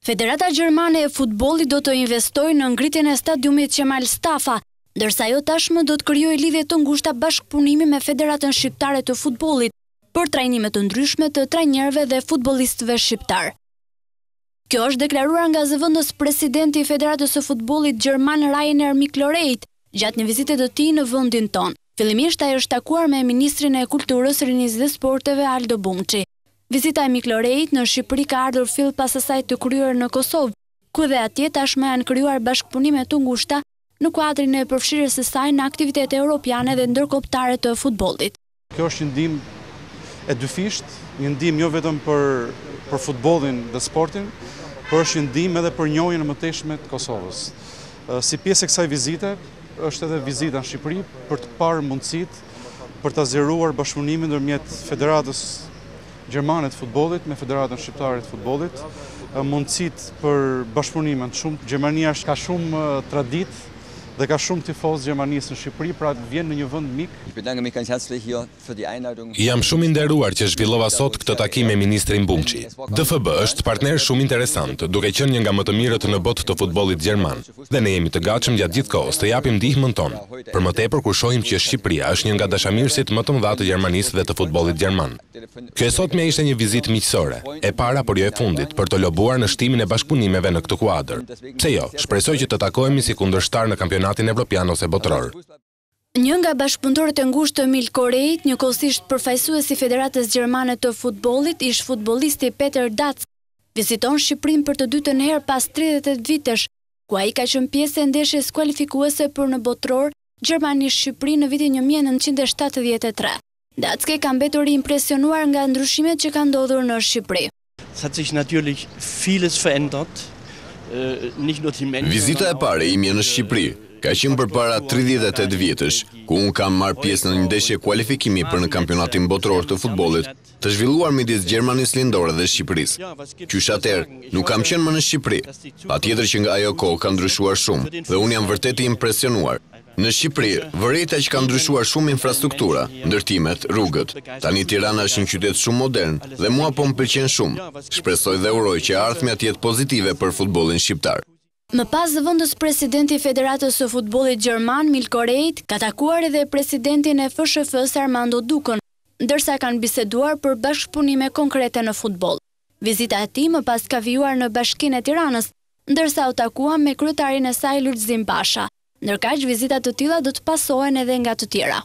Federata Gjermane e Futbollit do të investojë në ngritjen e stadiumit Qemal Stafa, ndërsa ajo tashmë do të krijojë lidhje të ngushta bashkëpunimi me Federatën Shqiptare të Futbollit për trajnime të ndryshme të trajnerëve dhe futbollistëve shqiptar. Kjo është deklaruar nga zëvendës presidenti i Federatës së Futbollit Gjerman Rainer Mikloret gjatë një vizite të tij në vendin tonë. Fillimisht ai është takuar me ministrin e Kulturës, Rinisë dhe Sporteve Aldo Bunçi. Vizita e Mikloret në Shqipëri ka ardhur fill pas asaj të kryer në Kosovë, ku dhe atje tashmë janë krijuar bashkëpunime të ngushta në kuadrin e përfshirjes së saj në aktivitete europiane dhe ndërkombëtare të futbollit. Kjo është një ndihmë e dyfisht, një ndihmë jo vetëm për futbollin dhe sportin, por është një ndihmë edhe për njohjen e mëtejshme të Kosovës. Si pjesë e kësaj vizite, është edhe vizita në Shqipëri për të parë mundësitë për ta zgjeruar bashkëpunimin ndërmjet Federatës Gjermane të Futbollit me Federatën Shqiptare të Futbollit, mundësitë për bashkëpunime të shumtë. Gjermania ka shumë traditë dhe ka shumë tifozë Gjermanisë në Shqipëri, pra vjen në një vend mik. Jam shumë i nderuar që zhvillova sot këtë takim me ministrin Bunçi. DFB është partner shumë interesant, duke qenë një nga më të mirët në botë të futbollit gjerman, dhe ne jemi të gatshëm gjatë gjithë kohës të japim ndihmën tonë. Për më tepër kur shohim që Shqipëria është një nga dashamirësit më të mëdha të Gjermanisë dhe të futbollit gjerman. Kjo e sotme ishte një vizitë miqësore, e para por jo e fundit, për të lobuar në shtimin e bashkëpunimeve në këtë kuadër. Pse jo, shpresoj që të takohemi si kundërshtar në kampionatin evropian ose botror. Një nga bashkëpunëtorët e ngushtë të Mikloret, njëkohësisht përfaqësuesi i Federatës Gjermane të Futbollit, ish futbollisti Peter Dac, viziton Shqipërinë për të dytën herë pas 38 vitesh, ku ai ka qenë pjesë e ndeshjes kualifikuese për në botror Gjermani-Shqipëri në vitin 1973. Dacke ka mbetur i impresionuar nga ndryshimet që kanë ndodhur në Shqipëri. Vizita e parë ime në Shqipëri ka qenë përpara 38 vjetësh, ku unë kam marrë pjesë në një ndeshje kualifikimi për në kampionatin botror të futbollit, të zhvilluar midis Gjermanisë Lindore dhe Shqipërisë. Qysh atëherë, nuk kam qenë më në Shqipëri. Patjetër që nga ajo kohë ka ndryshuar shumë dhe unë jam vërtet i impresionuar. Në Shqipëri, vërejta që ka ndryshuar shumë infrastruktura, ndërtimet, rrugët. Tani Tirana është një qytet shumë modern dhe mua po më pëlqen shumë. Shpresoj dhe uroj që ardhmja të jetë pozitive për futbollin shqiptar. Më pas zëvendës presidenti i Federatës së Futbollit Gjerman Mikloret ka takuar edhe presidentin e FSHF-s Armando Dukën, ndërsa kanë biseduar për bashkëpunime konkrete në futboll. Vizita e tij më pas ka vijuar në Bashkinë e Tiranës, ndërsa u takua me kryetarin e saj Lulzim Basha. Ndërkaq vizitat të tilla do të pasohen edhe nga të tjera.